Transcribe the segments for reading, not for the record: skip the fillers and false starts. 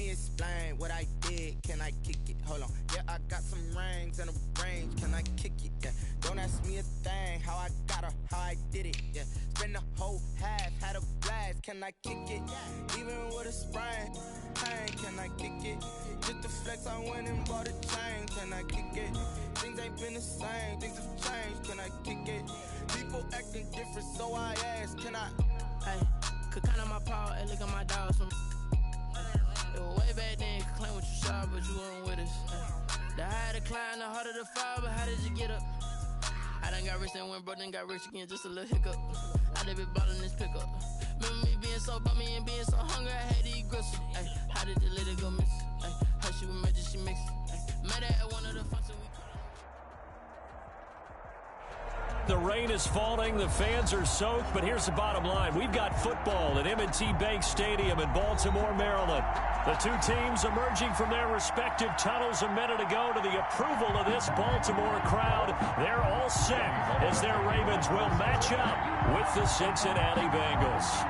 me explain what I did. Can I kick it? Hold on. Yeah, I got some rings and a range. Can I kick it? Yeah. Don't ask me a thing. How I got her, how I did it. Yeah. Spend the whole half, had a blast. Can I kick it? Even with a sprain. Pain, can I kick it? Just the flex, I went and bought a chain. Can I kick it? Things ain't been the same. Things have changed. Can I kick it? People acting different, so I ask. Can I? Hey, could count on my power. Hey, look at my dogs. It was way back then, you could claim what you saw, but you weren't with us. The higher the climb, the harder the fall, but how did you get up? I done got rich and went broke, then got rich again, just a little hiccup. I done been ballin' this pickup. Remember me being so bummy and being so hungry, I had to eat gristle. Ay, how did the lady go miss? Ay, how she was magic, she mixed. Met her at one of the functions we The rain is falling, the fans are soaked, but here's the bottom line. We've got football at M&T Bank Stadium in Baltimore, Maryland. The two teams emerging from their respective tunnels a minute ago to the approval of this Baltimore crowd. They're all set as their Ravens will match up with the Cincinnati Bengals.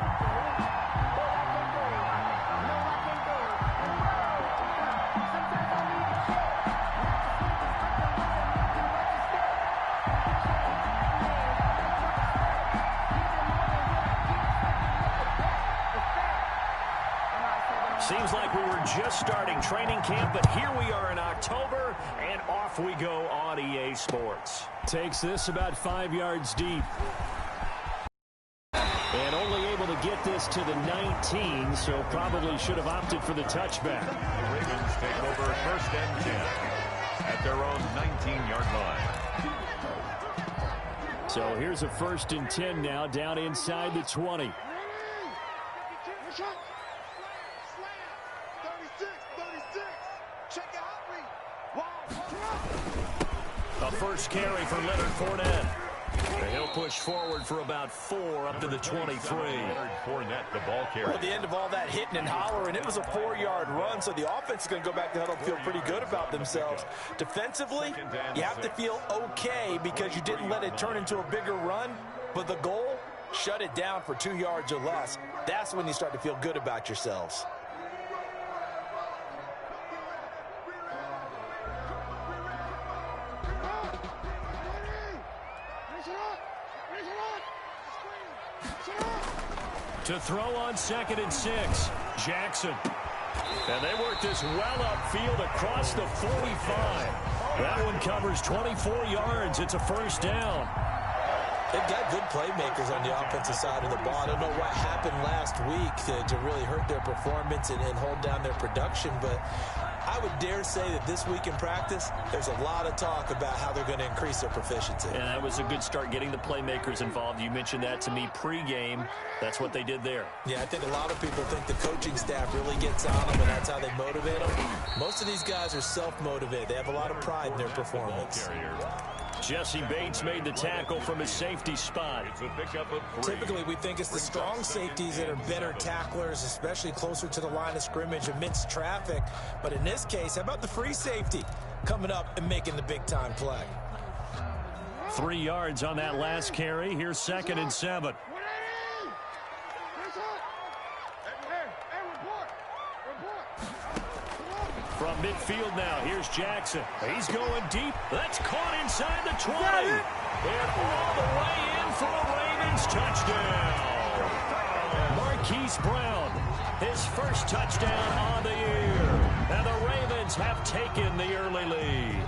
Seems like we were just starting training camp, but here we are in October, and off we go on EA Sports. Takes this about 5 yards deep. And only able to get this to the 19, so probably should have opted for the touchback. The Ravens take over 1st and 10 at their own 19-yard line. So here's a 1st and 10 now, down inside the 20. A first carry for Leonard Fournette. And he'll push forward for about 4 up to the 23. Leonard Fournette, the ball carrier. Well, at the end of all that hitting and hollering, it was a 4-yard run, so the offense is going to go back to huddle and feel pretty good about themselves. Defensively, you have to feel okay because you didn't let it turn into a bigger run, but the goal, shut it down for 2 yards or less. That's when you start to feel good about yourselves. To throw on 2nd and 6, Jackson. And they work this well upfield across the 45. That one covers 24 yards. It's a 1st down. They've got good playmakers on the offensive side of the ball. I don't know what happened last week to really hurt their performance and hold down their production, but I would dare say that this week in practice, there's a lot of talk about how they're going to increase their proficiency. And that was a good start getting the playmakers involved. You mentioned that to me pregame. That's what they did there. Yeah, I think a lot of people think the coaching staff really gets on them, and that's how they motivate them. Most of these guys are self-motivated. They have a lot of pride in their performance. Jesse Bates made the tackle from his safety spot. It's a pickup of 3. Typically, we think it's the strong safeties that are better tacklers, especially closer to the line of scrimmage amidst traffic. But in this case, how about the free safety coming up and making the big-time play? 3 yards on that last carry. Here's 2nd and 7. From midfield now, here's Jackson. He's going deep. That's caught inside the 20. And all the way in for a Ravens touchdown. Marquise Brown, his first touchdown on the year. And the Ravens have taken the early lead.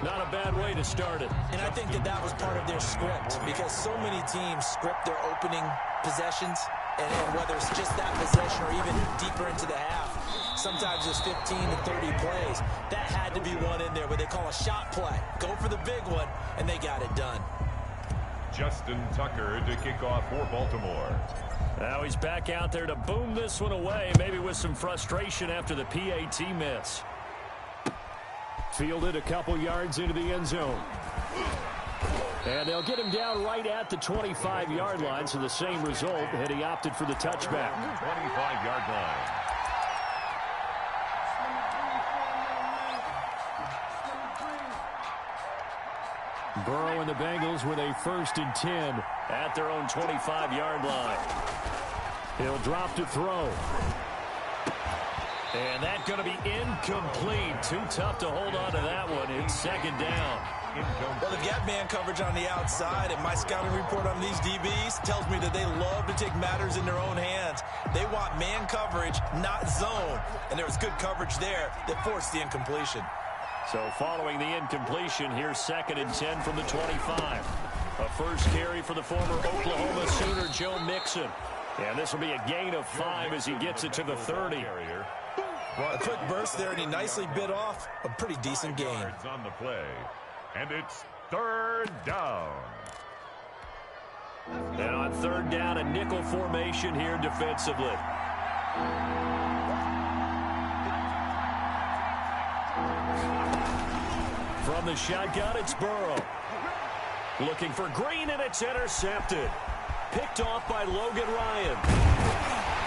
Not a bad way to start it. And I think that was part of their script, because so many teams script their opening possessions, and whether it's just that possession or even deeper into the half, sometimes it's 15 to 30 plays. That had to be one in there where they call a shot play. Go for the big one, and they got it done. Justin Tucker to kick off for Baltimore. Now he's back out there to boom this one away, maybe with some frustration after the PAT miss. Fielded a couple yards into the end zone. And they'll get him down right at the 25-yard line, so the same result, and he opted for the touchback. 25-yard line. Burrow and the Bengals with a 1st and 10 at their own 25-yard line. He'll drop to throw. And that's going to be incomplete. Too tough to hold on to that one. It's second down. Well, they've got man coverage on the outside, and my scouting report on these DBs tells me that they love to take matters in their own hands. They want man coverage, not zone. And there was good coverage there that forced the incompletion. So following the incompletion, here's 2nd and 10 from the 25. A first carry for the former Oklahoma Sooner, Joe Mixon. And this will be a gain of 5 as he gets it to the 30. Well, a quick burst there, and he nicely bit off a pretty decent gain. On the play, and it's 3rd down. And on 3rd down, a nickel formation here defensively. From the shotgun, it's Burrow. Looking for Green, and it's intercepted. Picked off by Logan Ryan.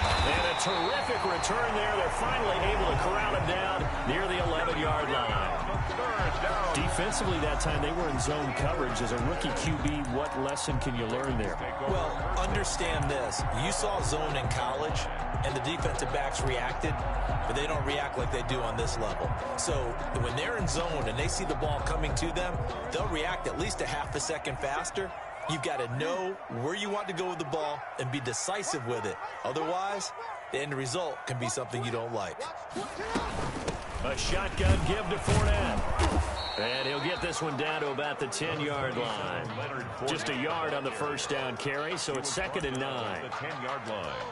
And a terrific return there. They're finally able to corral him down near the 11-yard line. Defensively that time, they were in zone coverage. As a rookie QB, what lesson can you learn there? Well, understand this. You saw zone in college, and the defensive backs reacted, but they don't react like they do on this level. So when they're in zone and they see the ball coming to them, they'll react at least a half a second faster. You've got to know where you want to go with the ball and be decisive with it. Otherwise, the end result can be something you don't like. A shotgun give to Fournette. And he'll get this one down to about the 10-yard line. Just a yard on the first down carry, so it's 2nd and 9.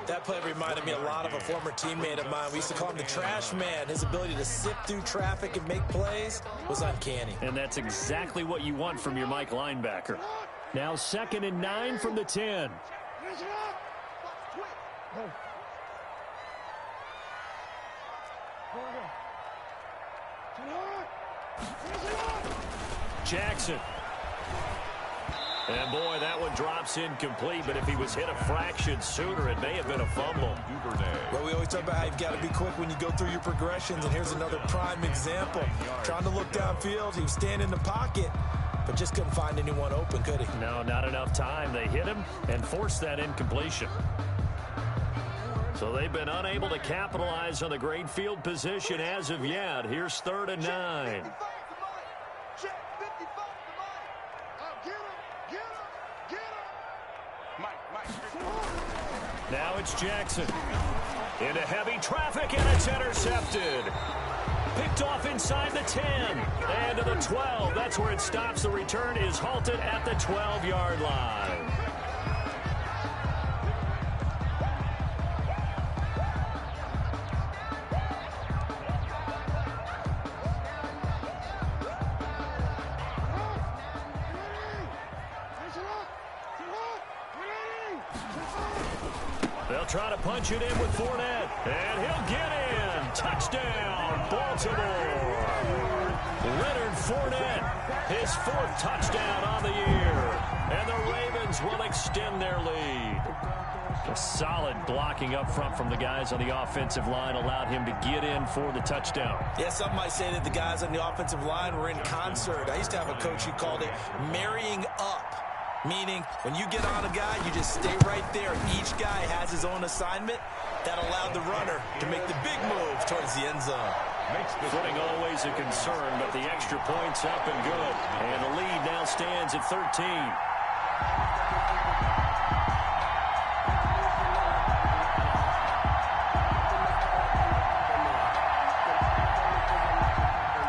That play reminded me a lot of a former teammate of mine. We used to call him the trash man. His ability to sift through traffic and make plays was uncanny. And that's exactly what you want from your Mike linebacker. Now 2nd and 9 from the 10. Jackson. And boy, that one drops incomplete, but if he was hit a fraction sooner, it may have been a fumble. Well, we always talk about how you've got to be quick when you go through your progressions, and here's another prime example. Trying to look downfield, he was standing in the pocket, but just couldn't find anyone open, could he? No, not enough time. They hit him and forced that incompletion. So they've been unable to capitalize on the great field position as of yet. Here's 3rd and 9. Now it's Jackson. Into heavy traffic, and it's intercepted. Picked off inside the 10. And to the 12. That's where it stops. The return is halted at the 12-yard line. They'll try to punch it in with Fournette. And he'll get in. Touchdown, Baltimore. Leonard Fournette, his 4th touchdown on the year. And the Ravens will extend their lead. A solid blocking up front from the guys on the offensive line allowed him to get in for the touchdown. Yeah, some might say that the guys on the offensive line were in concert. I used to have a coach who called it marrying up. Meaning, when you get on a guy, you just stay right there. Each guy has his own assignment. That allowed the runner to make the big move towards the end zone. Footing always a concern, but the extra point's up and good. And the lead now stands at 13.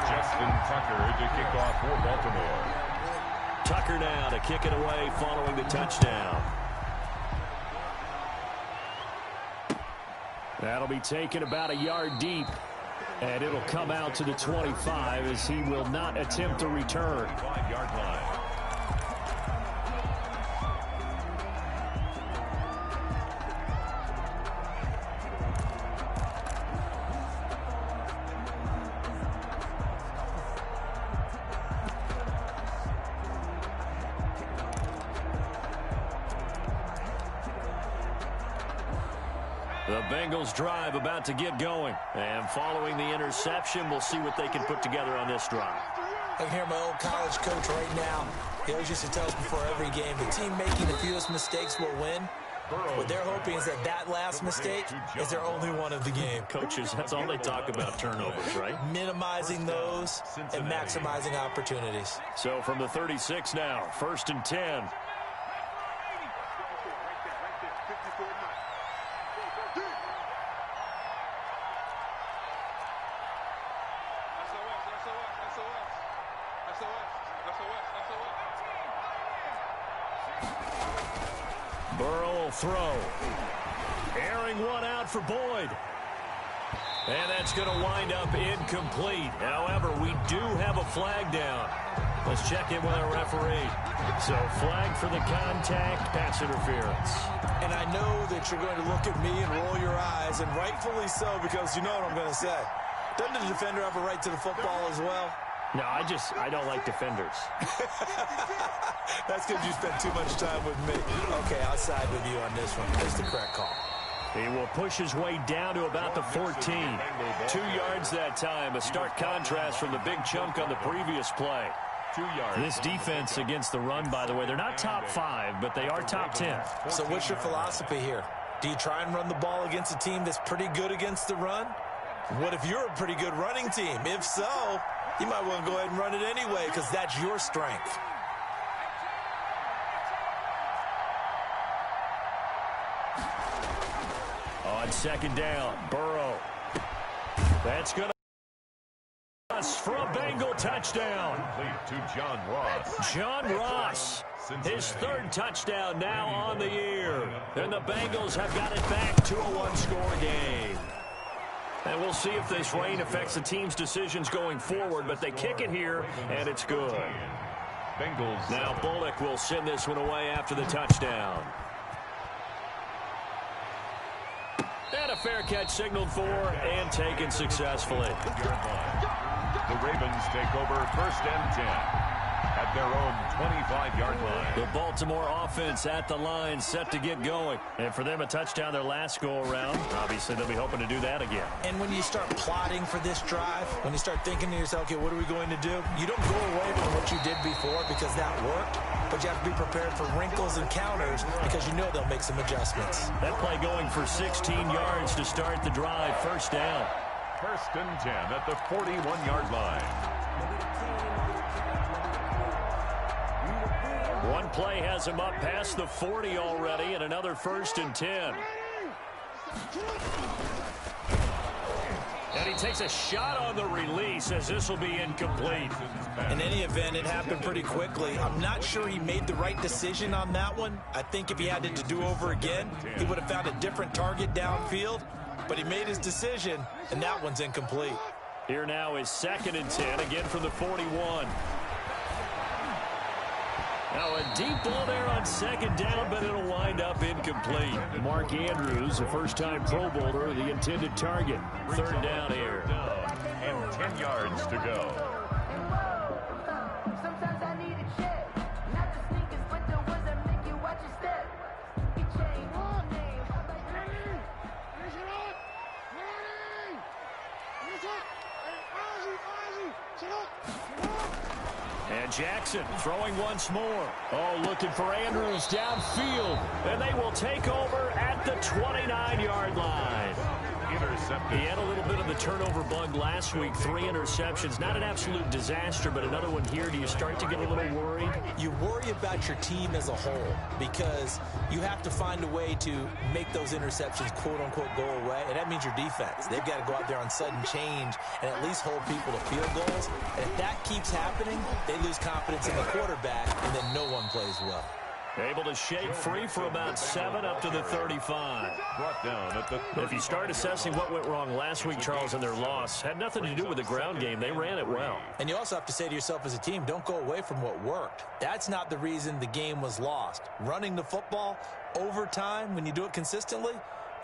Justin Tucker to kick off for Baltimore. Tucker now to kick it away following the touchdown. That'll be taken about a yard deep. And it'll come out to the 25 as he will not attempt a return. 5-yard line. The Bengals drive about to get going. And following the interception, we'll see what they can put together on this drive. I can hear my old college coach right now. He always used to tell us before every game, the team making the fewest mistakes will win. What they're hoping is that last mistake is their only one of the game. Coaches, that's all they talk about, turnovers, right? Minimizing those and maximizing opportunities. So from the 36 now, 1st and 10. Burrow will throw. Airing one out for Boyd. And that's going to wind up incomplete. However, we do have a flag down. Let's check in with our referee. So, flag for the contact, pass interference. And I know that you're going to look at me and roll your eyes, and rightfully so, because you know what I'm going to say. Doesn't the defender have a right to the football as well? No, I don't like defenders. That's because you spent too much time with me. Okay, I'll side with you on this one. It's the correct call. He will push his way down to about the 14. 2 yards that time. A stark contrast from the big chunk on the previous play. 2 yards. This defense against the run, by the way, they're not top 5, but they are top 10. So what's your philosophy here? Do you try and run the ball against a team that's pretty good against the run? What if you're a pretty good running team? If so, you might want to go ahead and run it anyway because that's your strength. On 2nd down, Burrow. That's going to for a Bengal touchdown. To John Ross. John Ross, his 3rd touchdown now on the year. And the Bengals have got it back to a 1-score game. And we'll see if this rain affects the team's decisions going forward, but they kick it here, and it's good. Bengals. Now Bullock will send this one away after the touchdown. And a fair catch signaled for and taken successfully. The Ravens take over 1st and 10 at their own 25-yard line. The Baltimore offense at the line, set to get going. And for them, a touchdown their last go-around. Obviously, they'll be hoping to do that again. And when you start plotting for this drive, when you start thinking to yourself, okay, what are we going to do? You don't go away from what you did before because that worked, but you have to be prepared for wrinkles and counters because you know they'll make some adjustments. That play going for 16 yards to start the drive. 1st down. 1st and 10 at the 41-yard line. One play has him up past the 40 already, and another 1st and 10. And he takes a shot on the release as this will be incomplete. In any event, it happened pretty quickly. I'm not sure he made the right decision on that one. I think if he had it to do over again, he would have found a different target downfield. But he made his decision, and that one's incomplete. Here now is 2nd and 10, again from the 41. Now a deep ball there on 2nd down, but it'll wind up incomplete. Mark Andrews, a first-time Pro Bowler, the intended target. 3rd down here. And 10 yards to go. Sometimes I need a check. Not the sneakers, but the ones that make you watch your step. It changed one name. And Jackson throwing once more. Oh, looking for Andrews downfield. And they will take over at the 29-yard line. Intercepted. He had a little bit of the turnover bug last week. 3 interceptions. Not an absolute disaster, but another one here. Do you start to get a little worried? You worry about your team as a whole because you have to find a way to make those interceptions, quote-unquote, go away, and that means your defense. They've got to go out there on sudden change and at least hold people to field goals. And if that keeps happening, they lose confidence in the quarterback, and then no one plays well. Able to shake free for about 7 up to the 35. Brought down at the 30. If you start assessing what went wrong last week, Charles, in their loss, had nothing to do with the ground game. They ran it well. And you also have to say to yourself as a team, don't go away from what worked. That's not the reason the game was lost. Running the football over time, when you do it consistently,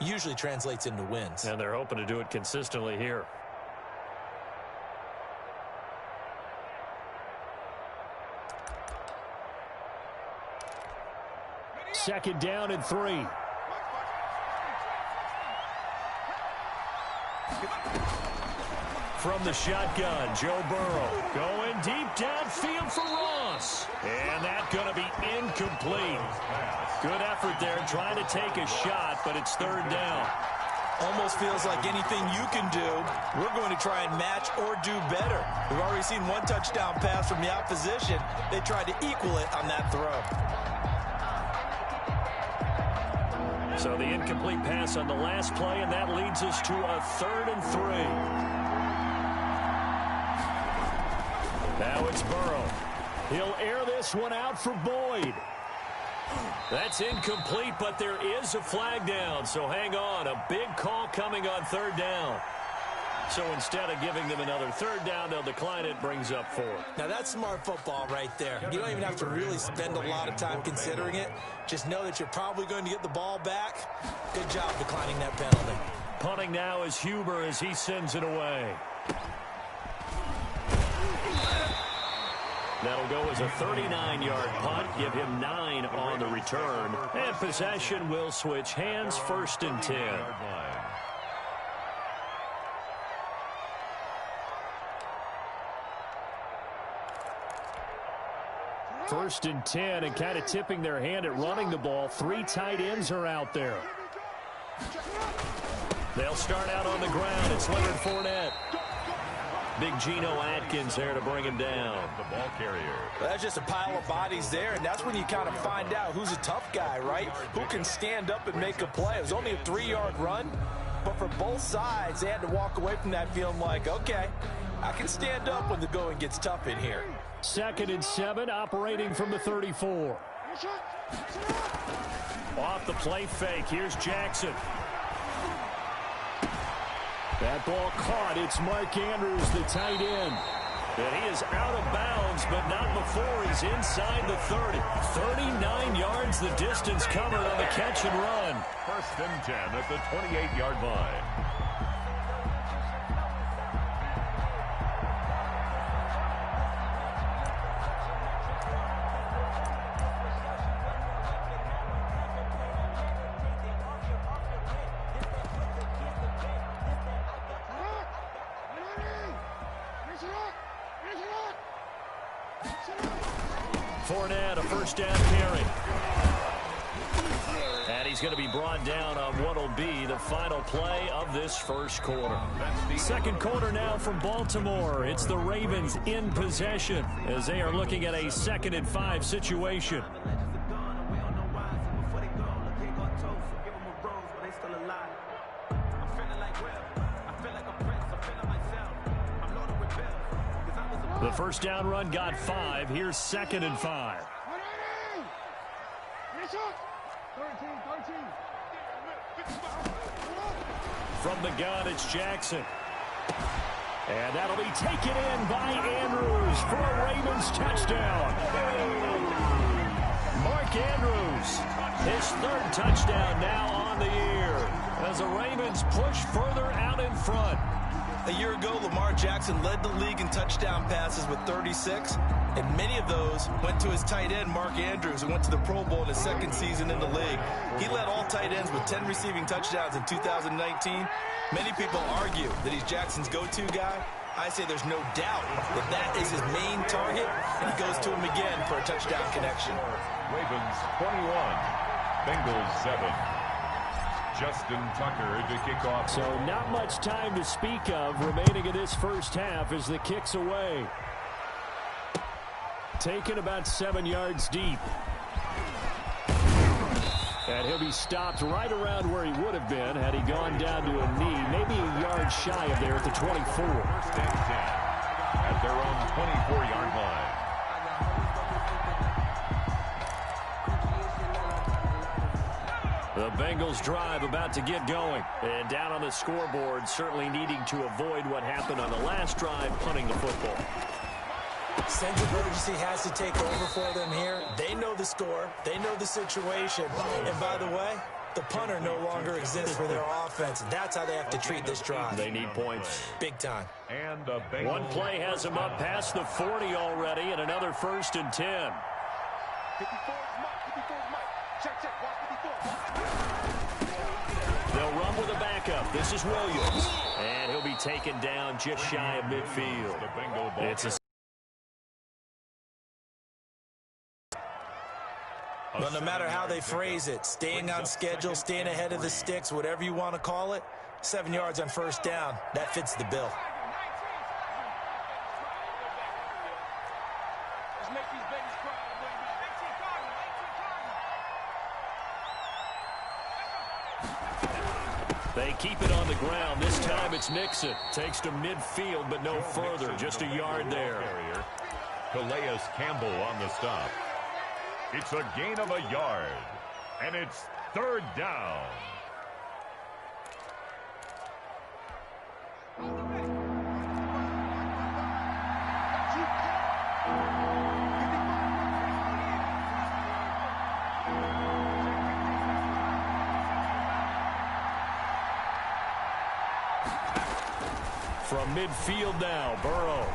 usually translates into wins. And they're hoping to do it consistently here. Second down and 3. From the shotgun, Joe Burrow going deep downfield for Ross. And that going to be incomplete. Good effort there trying to take a shot, but it's third down. Almost feels like anything you can do, we're going to try and match or do better. We've already seen one touchdown pass from the opposition. They tried to equal it on that throw. So the incomplete pass on the last play, and that leads us to a 3rd and 3. Now it's Burrow. He'll air this one out for Boyd. That's incomplete, but there is a flag down, so hang on. A big call coming on 3rd down. So instead of giving them another 3rd down, they'll decline it, brings up 4. Now that's smart football right there. You don't even have to really spend a lot of time considering it. Just know that you're probably going to get the ball back. Good job declining that penalty. Punting now is Huber as he sends it away. That'll go as a 39-yard punt, give him 9 on the return. And possession will switch hands, 1st and 10. 1st and 10, and kind of tipping their hand at running the ball. 3 tight ends are out there. They'll start out on the ground. It's Leonard Fournette. Big Geno Atkins there to bring him down. The ball carrier. That's just a pile of bodies there, and that's when you kind of find out who's a tough guy, right? Who can stand up and make a play. It was only a 3-yard run, but for both sides, they had to walk away from that feeling like, okay, I can stand up when the going gets tough in here. 2nd and 7, operating from the 34. Off the play fake, here's Jackson. That ball caught. It's Mark Andrews, the tight end. And he is out of bounds, but not before he's inside the 30. 39 yards the distance covered on the catch and run. 1st and 10 at the 28-yard line. Fournette, a 1st down carry. And he's going to be brought down on what will be the final play of this 1st quarter. 2nd quarter now from Baltimore. It's the Ravens in possession as they are looking at a 2nd and 5 situation. The 1st down run got 5. Here's 2nd and 5. From the gun, it's Jackson. And that'll be taken in by Andrews for a Ravens touchdown. Mark Andrews, his 3rd touchdown now on the year as the Ravens push further out in front. A year ago, Lamar Jackson led the league in touchdown passes with 36, and many of those went to his tight end, Mark Andrews, who went to the Pro Bowl in his 2nd season in the league. He led all tight ends with 10 receiving touchdowns in 2019. Many people argue that he's Jackson's go-to guy. I say there's no doubt that that is his main target, and he goes to him again for a touchdown connection. Ravens 21, Bengals 7. Justin Tucker to kick off. So not much time to speak of remaining in this 1st half as the kick's away. Taken about 7 yards deep. And he'll be stopped right around where he would have been had he gone down to a knee, maybe a yard shy of there at the 24. 1st and 10 at their own 24-yard line. The Bengals drive about to get going. And down on the scoreboard, certainly needing to avoid what happened on the last drive, punting the football. Sense of urgency has to take over for them here. They know the score. They know the situation. And by the way, the punter no longer exists for their offense. That's how they have to treat this drive. They need points. Big time. And the Bengals. One play has them up past the 40 already, and another 1st and 10. They'll run with a backup. This is Williams. And he'll be taken down just shy of midfield. It's a Well, no matter how they phrase it, staying on schedule, staying ahead of the sticks, whatever you want to call it, 7 yards on first down, that fits the bill. They keep it on the ground. This time it's Nixon. Takes to midfield, but no further. Just a yard there. Calais Campbell on the stop. It's a gain of a yard, and it's third down. From midfield now, Burrow.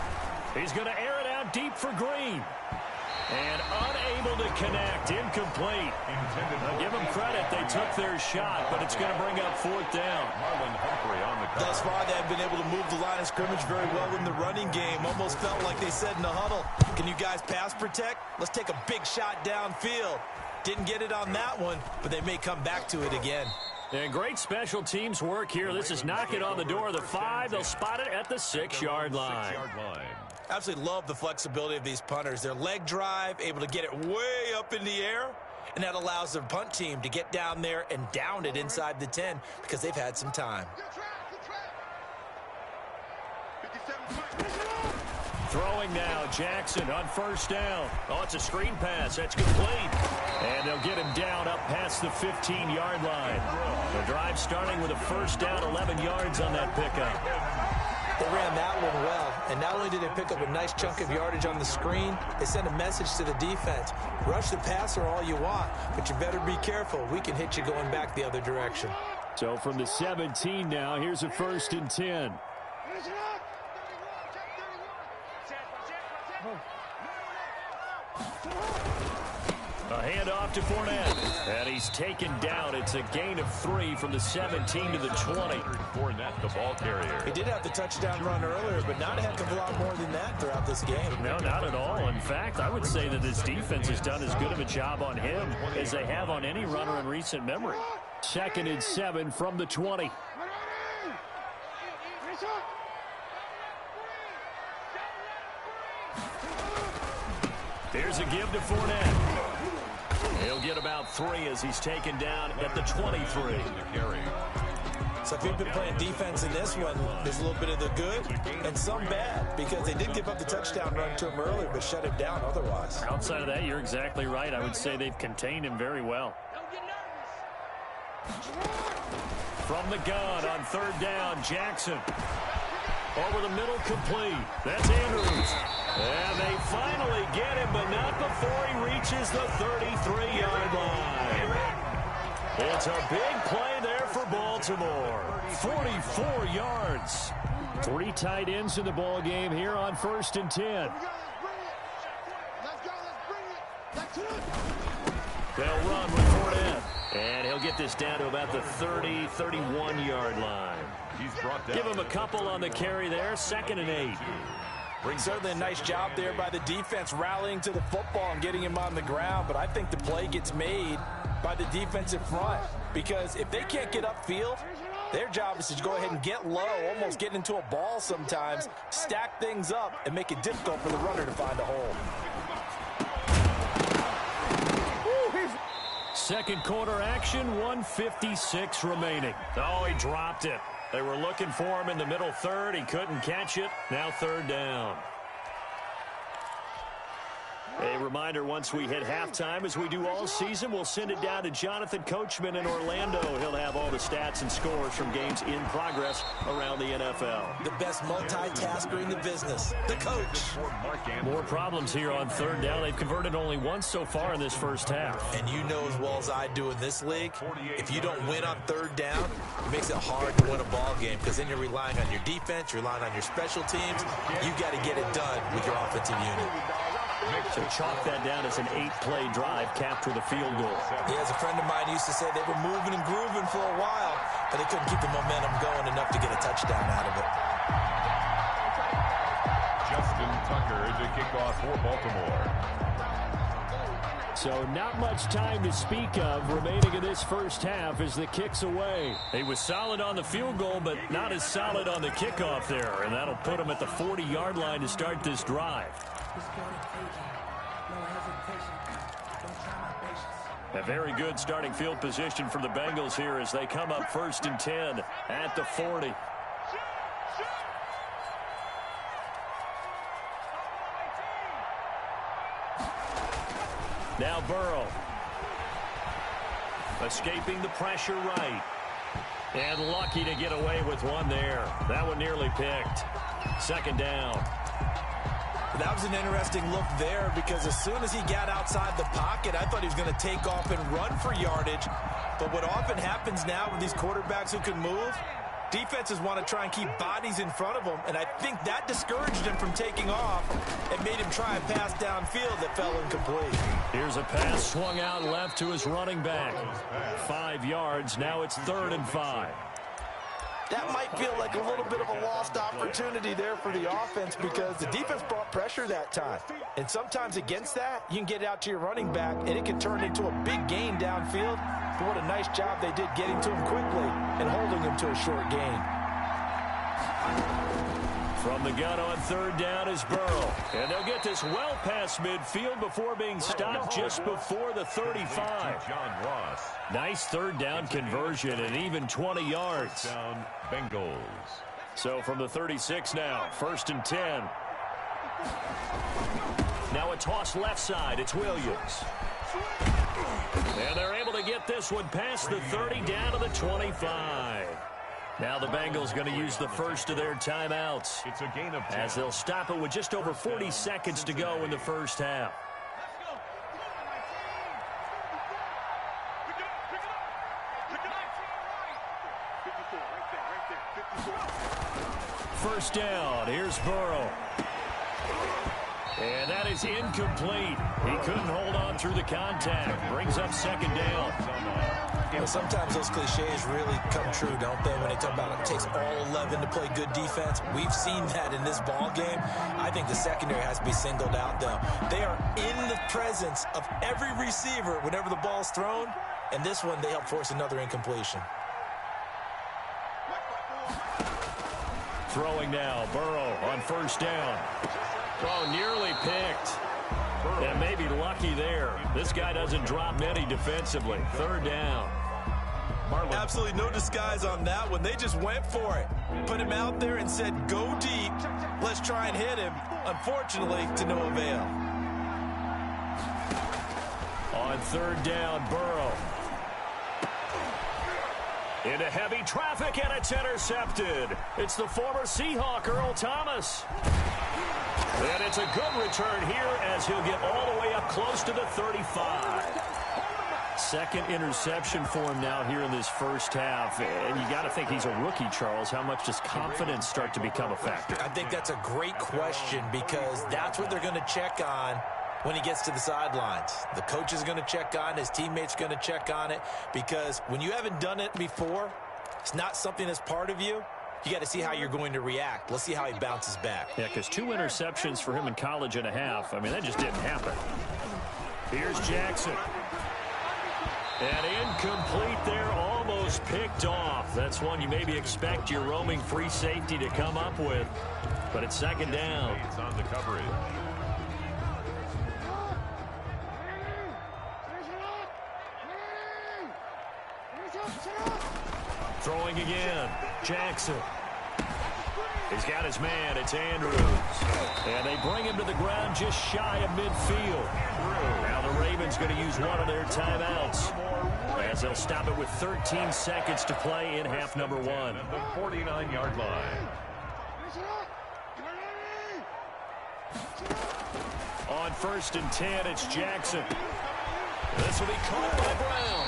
He's going to air it out deep for Green. And unable to connect, incomplete. Now give them credit, they took their shot, but it's going to bring up fourth down. Thus far, they have been able to move the line of scrimmage very well in the running game. Almost felt like they said in the huddle, can you guys pass protect? Let's take a big shot downfield. Didn't get it on that one, but they may come back to it again. And great special teams work here. This is knocking on the door of the 5. They'll spot it at the 6-yard line. Absolutely love the flexibility of these punters. Their leg drive, able to get it way up in the air, and that allows their punt team to get down there and down it inside the 10 because they've had some time. Throwing now, Jackson on first down. Oh, it's a screen pass. That's complete. And they'll get him down up past the 15-yard line. The drive starting with a first down, 11 yards on that pickup. They ran that one well, and not only did they pick up a nice chunk of yardage on the screen, they sent a message to the defense. Rush the passer all you want, but you better be careful. We can hit you going back the other direction. So from the 17 now, here's a 1st and 10. A handoff to Fournette, and he's taken down. It's a gain of 3 from the 17 to the 20. Fournette, the ball carrier. He did have the touchdown run earlier, but not a heck of a lot more than that throughout this game. No, not at all. In fact, I would say that this defense has done as good of a job on him as they have on any runner in recent memory. 2nd and 7 from the 20. Here's a give to Fournette. He'll get about 3 as he's taken down at the 23. So if you've been playing defense in this one, there's a little bit of the good and some bad because they did give up the touchdown run to him earlier but shut him down otherwise. Outside of that, you're exactly right. I would say they've contained him very well. From the gun on 3rd down, Jackson. Over the middle, complete. That's Andrews. And they finally get him, but not before he reaches the 33-yard line. It's a big play there for Baltimore. 44 yards. 3 tight ends in the ball game here on 1st and 10. They'll run with Fournette. And he'll get this down to about the 30-31-yard line. Give him a couple on the carry there. 2nd and 8. Certainly a nice job there by the defense rallying to the football and getting him on the ground, but I think the play gets made by the defensive front because if they can't get upfield, their job is to go ahead and get low, almost get into a ball sometimes, stack things up, and make it difficult for the runner to find a hole. 2nd quarter action, 1:56 remaining. Oh, he dropped it. They were looking for him in the middle 3rd. He couldn't catch it. Now 3rd down. A reminder, once we hit halftime, as we do all season, we'll send it down to Jonathan Coachman in Orlando. He'll have all the stats and scores from games in progress around the NFL. The best multitasker in the business, the coach. More problems here on 3rd down. They've converted only once so far in this first half. And you know as well as I do in this league, if you don't win on 3rd down, it makes it hard to win a ball game because then you're relying on your defense, you're relying on your special teams. You got to get it done with your offensive unit. So chalk that down as an 8-play drive capped with a field goal. Yeah, as a friend of mine used to say, they were moving and grooving for a while, but they couldn't keep the momentum going enough to get a touchdown out of it. Justin Tucker to kick off for Baltimore. So not much time to speak of remaining in this first half as the kick's away. He was solid on the field goal, but not as solid on the kickoff there. And that'll put him at the 40-yard line to start this drive. A very good starting field position for the Bengals here as they come up 1st and 10 at the 40. Now Burrow. Escaping the pressure right. And lucky to get away with one there. That one nearly picked. 2nd down. That was an interesting look there because as soon as he got outside the pocket, I thought he was going to take off and run for yardage. But what often happens now with these quarterbacks who can move, defenses want to try and keep bodies in front of them, and I think that discouraged him from taking off and made him try a pass downfield that fell incomplete. Here's a pass swung out left to his running back. 5 yards. Now it's 3rd and 5. That might feel like a little bit of a lost opportunity there for the offense because the defense brought pressure that time. And sometimes against that, you can get it out to your running back, and it can turn into a big gain downfield. But what a nice job they did getting to him quickly and holding him to a short gain. From the gun on 3rd down is Burrow. And they'll get this well past midfield before being stopped just before the 35. John Ross. Nice 3rd down conversion and even 20 yards. Down Bengals. So from the 36 now, 1st and 10. Now a toss left side. It's Williams. And they're able to get this one past the 30 down to the 25. Now the Bengals going to use the first of their timeouts. It's a gain of 10. As they'll stop it with just over 40 seconds to go in the first half. First down. Here's Burrow. And that is incomplete. He couldn't hold on through the contact. Brings up 2nd down. You know, sometimes those cliches really come true, don't they? When they talk about it takes all 11 to play good defense. We've seen that in this ball game. I think the secondary has to be singled out, though. They are in the presence of every receiver whenever the ball's thrown. And this one, they help force another incompletion. Throwing now, Burrow on 1st down. Oh, nearly picked. And maybe lucky there. This guy doesn't drop many defensively. 3rd down. Absolutely no disguise on that one. They just went for it. Put him out there and said, go deep. Let's try and hit him. Unfortunately, to no avail. On 3rd down, Burrow. Into heavy traffic, and it's intercepted. It's the former Seahawk, Earl Thomas. And it's a good return here as he'll get all the way up close to the 35. 2nd interception for him now here in this first half. And you got to think he's a rookie, Charles. How much does confidence start to become a factor? I think that's a great question because that's what they're going to check on when he gets to the sidelines. The coach is going to check on it. His teammates going to check on it because when you haven't done it before, it's not something that's part of you. You got to see how you're going to react. Let's see how he bounces back. Yeah, because 2 interceptions for him in college and a half. I mean, that just didn't happen. Here's Jackson. And incomplete there, almost picked off. That's one you maybe expect your roaming free safety to come up with. But it's 2nd down. It's on the coverage. Throwing again. Jackson. He's got his man. It's Andrews. And they bring him to the ground just shy of midfield. Now the Ravens going to use one of their timeouts as they'll stop it with 13 seconds to play in half number 1. At the 49-yard line. On 1st and 10, it's Jackson. This will be caught by Brown.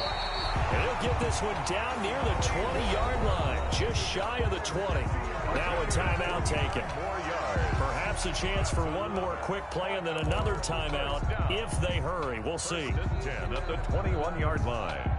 And he'll get this one down near the 20-yard line, just shy of the 20. Now a timeout taken. Perhaps a chance for one more quick play and then another timeout if they hurry. We'll see. 10 at the 21-yard line.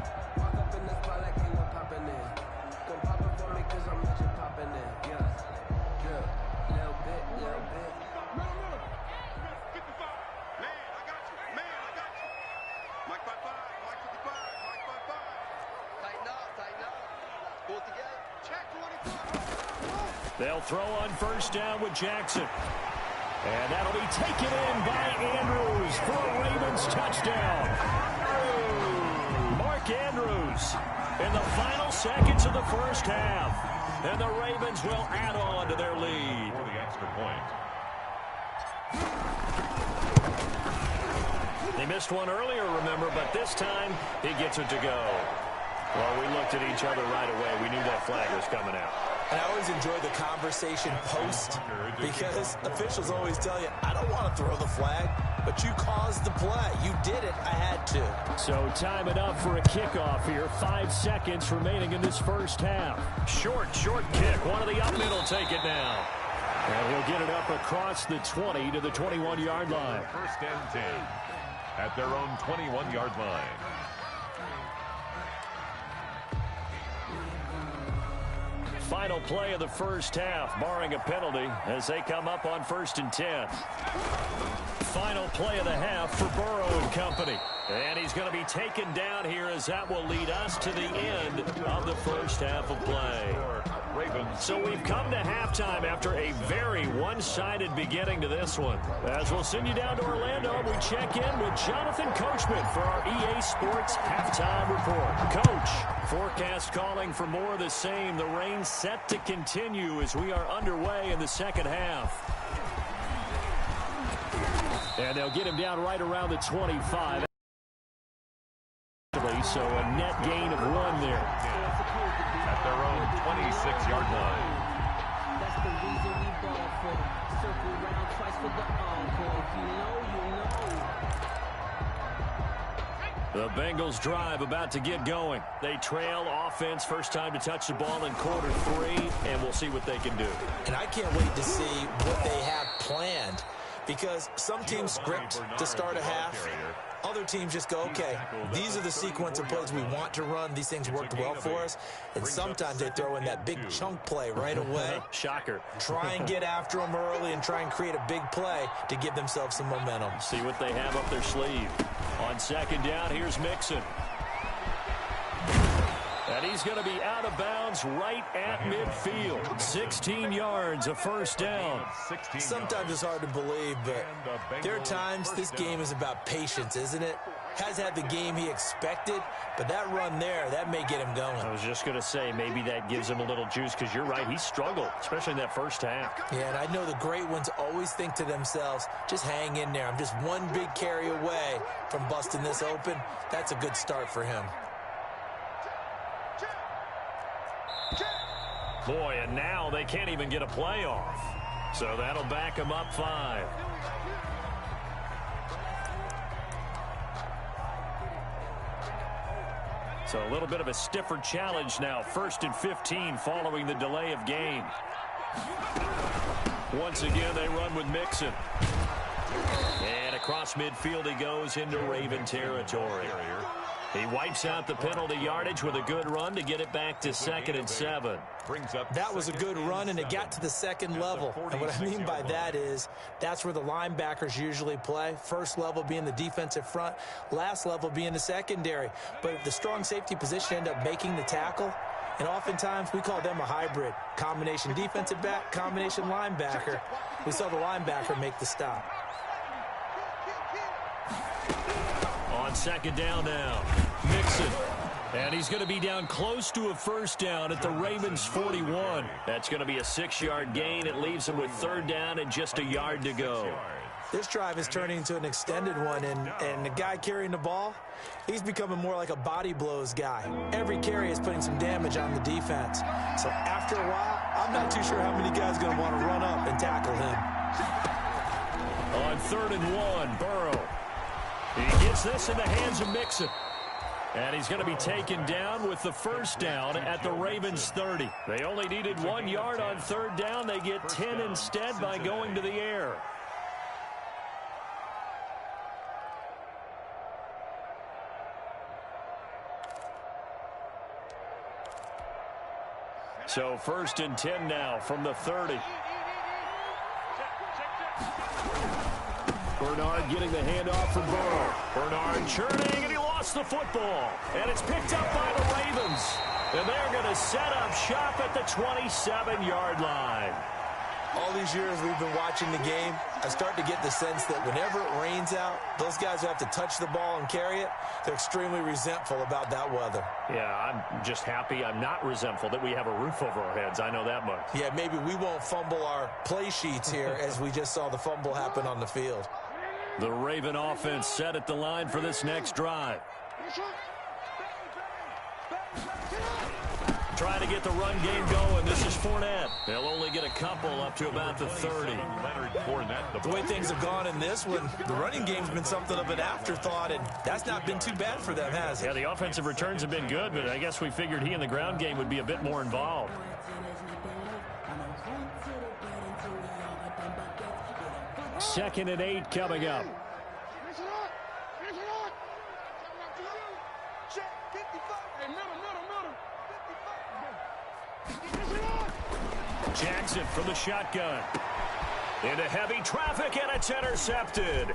They'll throw on first down with Jackson. And that'll be taken in by Andrews for a Ravens touchdown. Mark Andrews in the final seconds of the first half. And the Ravens will add on to their lead. For the extra point. They missed one earlier, remember, but this time he gets it to go. Well, we looked at each other right away. We knew that flag was coming out. And I always enjoy the conversation post because officials always tell you, I don't want to throw the flag, but you caused the play. You did it. I had to. So time it up for a kickoff here. 5 seconds remaining in this first half. Short kick. One of the up middle take it now. And he'll get it up across the 20 to the 21-yard line. First and 10 at their own 21-yard line. Final play of the first half, barring a penalty, as they come up on 1st and 10. Final play of the half for Burrow and company. And he's going to be taken down here as that will lead us to the end of the first half of play. So we've come to halftime after a very one-sided beginning to this one. As we'll send you down to Orlando, we check in with Jonathan Coachman for our EA Sports Halftime Report. Coach, forecast calling for more of the same. The rain set to continue as we are underway in the second half. And they'll get him down right around the 25. So a net gain of 1 there. At their own 26-yard line. That's the reason we ball for. Circle round twice for the encore. If you know, you know. The Bengals drive about to get going. They trail offense, first time to touch the ball in quarter 3, and we'll see what they can do. And I can't wait to see what they have planned because some teams script to start a half. Other teams just go, okay, these are the sequence of plays we want to run. These things worked well for us. And sometimes they throw in that big chunk play right away. Shocker. Try and get after them early and try and create a big play to give themselves some momentum. See what they have up their sleeve. On second down, here's Mixon. And he's going to be out of bounds right at midfield. 16 yards, a first down. Sometimes it's hard to believe, but there are times this game is about patience, isn't it? Has had the game he expected, but that run there, that may get him going. I was just going to say, maybe that gives him a little juice, because you're right, he struggled, especially in that first half. Yeah, and I know the great ones always think to themselves, just hang in there. I'm just one big carry away from busting this open. That's a good start for him. Boy, and now they can't even get a play off. So that'll back them up 5. So a little bit of a stiffer challenge now. 1st and 15 following the delay of game. Once again, they run with Mixon. And across midfield he goes into Raven territory. He wipes out the penalty yardage with a good run to get it back to 2nd and 7. That was a good run, and it got to the second level. And what I mean by that is that's where the linebackers usually play. First level being the defensive front, last level being the secondary. But the strong safety position end up making the tackle, and oftentimes we call them a hybrid. Combination defensive back, combination linebacker. We saw the linebacker make the stop. On second down now, Mixon. And he's going to be down close to a first down at the Ravens 41. That's going to be a 6-yard gain. It leaves him with 3rd down and just a yard to go. This drive is turning into an extended one, and the guy carrying the ball, he's becoming more like a body blows guy. Every carry is putting some damage on the defense. So after a while, I'm not too sure how many guys are going to want to run up and tackle him. On 3rd and 1, Burrow. He gets this in the hands of Mixon. And he's going to be taken down with the first down at the Ravens 30. They only needed 1 yard on 3rd down. They get 10 instead by going to the air. So 1st and 10 now from the 30. Bernard getting the handoff from Burrow. Bernard churning, and he lost the football. And it's picked up by the Ravens. And they're going to set up shop at the 27-yard line. All these years we've been watching the game, I start to get the sense that whenever it rains out, those guys who have to touch the ball and carry it, they're extremely resentful about that weather. Yeah, I'm just happy I'm not resentful that we have a roof over our heads. I know that much. Yeah, maybe we won't fumble our play sheets here as we just saw the fumble happen on the field. The Raven offense set at the line for this next drive. Trying to get the run game going. This is Fournette. They'll only get a couple up to about the 30. The way things have gone in this one, the running game's been something of an afterthought, and that's not been too bad for them, has it? Yeah, the offensive returns have been good, but I guess we figured he in the ground game would be a bit more involved. Second and 8 coming up. Jackson from the shotgun. Into heavy traffic, and it's intercepted.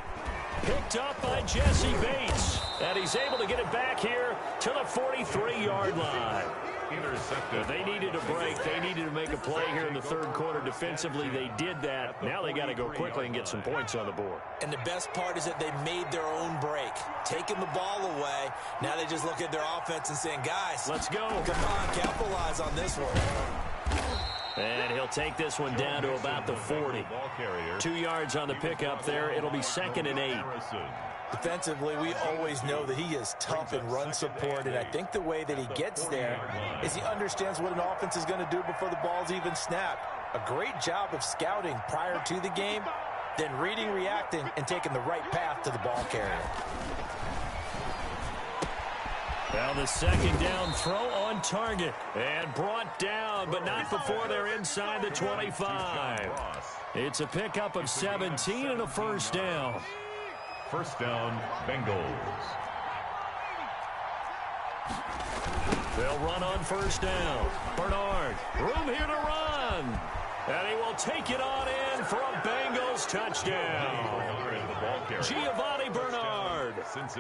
Picked up by Jesse Bates. And he's able to get it back here to the 43-yard line. Intercepted. They needed a break. They needed to make a play here in the third quarter. Defensively, they did that. Now they got to go quickly and get some points on the board. And the best part is that they made their own break. Taking the ball away. Now they just look at their offense and saying, guys, let's go. Come on, capitalize on this one. And he'll take this one down to about the 40. 2 yards on the pickup there. It'll be second and 8. Defensively, we always know that he is tough in run support, and I think the way that he gets there is he understands what an offense is going to do before the ball's even snapped. A great job of scouting prior to the game, then reading, reacting, and taking the right path to the ball carrier. Now the second down throw on target and brought down, but not before they're inside the 25. It's a pickup of 17 and a first down. First down, Bengals. They'll run on first down. Bernard, room here to run. And he will take it on in for a Bengals touchdown. Giovanni Bernard,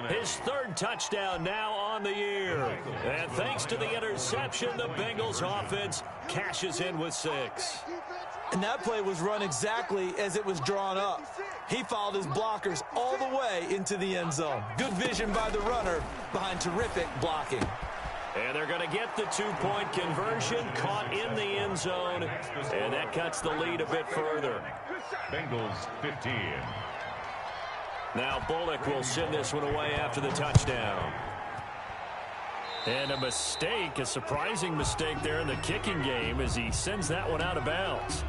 his third touchdown now on the year. And thanks to the interception, the Bengals offense cashes in with 6. And that play was run exactly as it was drawn up. He followed his blockers all the way into the end zone. Good vision by the runner behind terrific blocking. And they're going to get the 2-point conversion, caught in the end zone, and that cuts the lead a bit further. Bengals 15. Now Bullock will send this one away after the touchdown. And a mistake, a surprising mistake there in the kicking game as he sends that one out of bounds.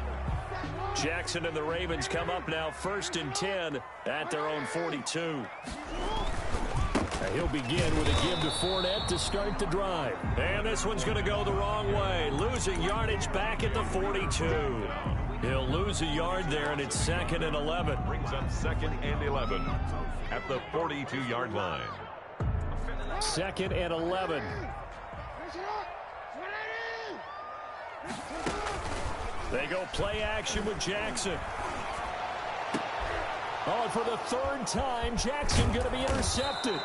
Jackson and the Ravens come up now 1st and 10 at their own 42. He'll begin with a give to Fournette to start the drive. And this one's going to go the wrong way. Losing yardage back at the 42. He'll lose a yard there, and it's 2nd and 11. Brings up 2nd and 11 at the 42-yard line. 2nd and 11. They go play action with Jackson. Oh, and for the 3rd time, Jackson going to be intercepted.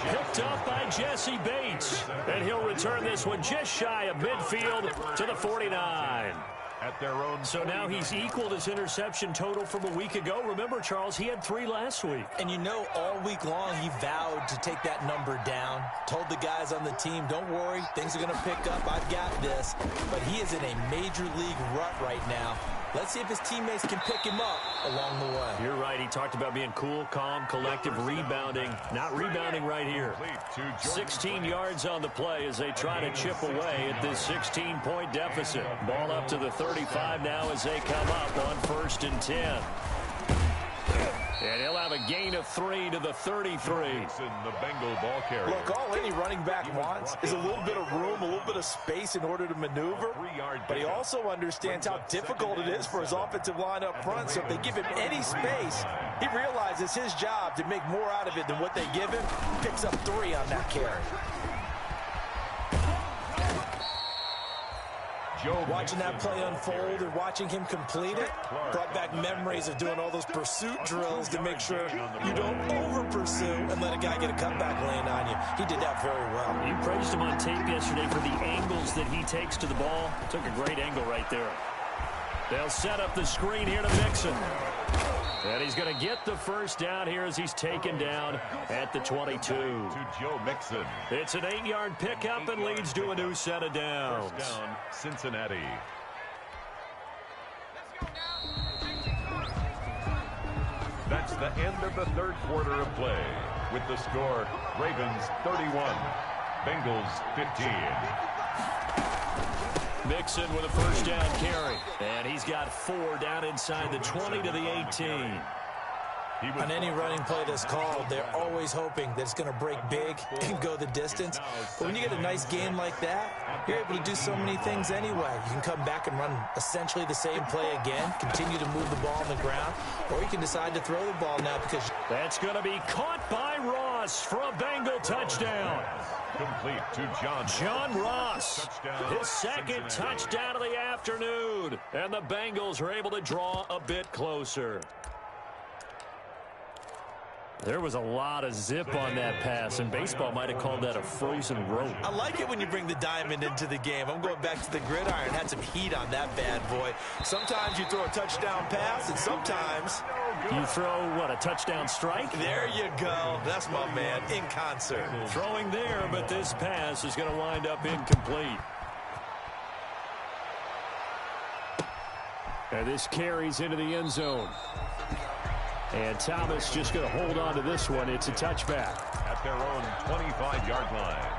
Picked up by Jesse Bates. And he'll return this one just shy of midfield to the 49. At their own. So now he's equaled his interception total from a week ago. Remember, Charles, he had 3 last week. And you know, all week long he vowed to take that number down. Told the guys on the team, don't worry, things are going to pick up. I've got this. But he is in a major league rut right now. Let's see if his teammates can pick him up along the way. You're right. He talked about being cool, calm, collective, rebounding. Not rebounding right here. 16 yards on the play as they try to chip away at this 16-point deficit. Ball up to the 35 now as they come up on 1st and 10. And he'll have a gain of 3 to the 33. The Bengal ball carrier. Look, all any running back wants is a little bit of room, a little bit of space in order to maneuver. But he also understands how difficult it is for his offensive line up front. So if they give him any space, he realizes his job to make more out of it than what they give him. Picks up 3 on that carry. Watching that play unfold and watching him complete it brought back memories of doing all those pursuit drills to make sure you don't over-pursue and let a guy get a cutback lane on you. He did that very well. You praised him on tape yesterday for the angles that he takes to the ball. Took a great angle right there. They'll set up the screen here to Mixon. And he's going to get the first down here as he's taken down at the 22. To Joe Mixon. It's an 8-yard pickup and leads to a new set of downs. First down, Cincinnati. That's the end of the third quarter of play. With the score, Ravens 31, Bengals 15. Mixon with a first down carry. And he's got 4 down inside the 20 to the 18. On any running play that's called, they're always hoping that it's going to break big and go the distance. But when you get a nice game like that, you're able to do so many things anyway. You can come back and run essentially the same play again, continue to move the ball on the ground, or you can decide to throw the ball now because... That's going to be caught by Ross for a Bengal touchdown. Complete to John Ross. His second touchdown of the afternoon. And the Bengals are able to draw a bit closer. There was a lot of zip on that pass, and baseball might have called that a frozen rope. I like it when you bring the diamond into the game. I'm going back to the gridiron. Had some heat on that bad boy. Sometimes you throw a touchdown pass, and sometimes... You throw, what, a touchdown strike? There you go. That's my man, in concert. Throwing there, but this pass is going to wind up incomplete. And this carries into the end zone. And Thomas just going to hold on to this one. It's a touchback. At their own 25-yard line.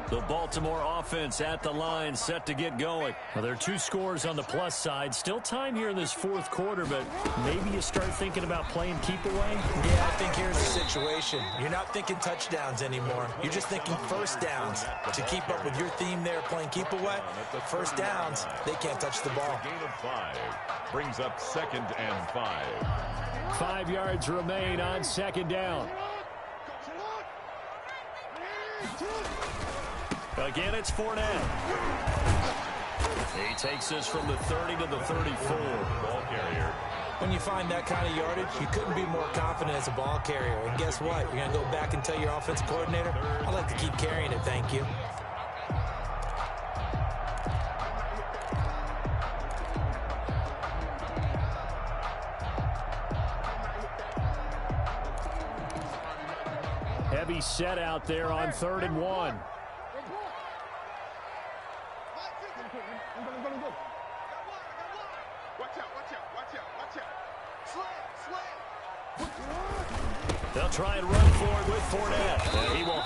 The Baltimore offense at the line, set to get going. Well, there are 2 scores on the plus side. Still time here in this fourth quarter, but maybe you start thinking about playing keep away? Yeah, I think here's the situation. You're not thinking touchdowns anymore. You're just thinking first downs. To keep up with your theme there, playing keep away, first downs, they can't touch the ball. Gain of 5 brings up 2nd and 5. 5 yards remain on 2nd down. Again, it's Fournette. He takes this from the 30 to the 34. Ball carrier. When you find that kind of yardage, you couldn't be more confident as a ball carrier. And guess what? You're going to go back and tell your offensive coordinator, I'd like to keep carrying it, thank you. Heavy set out there on 3rd and 1. They'll try and run for it with Fournette. He will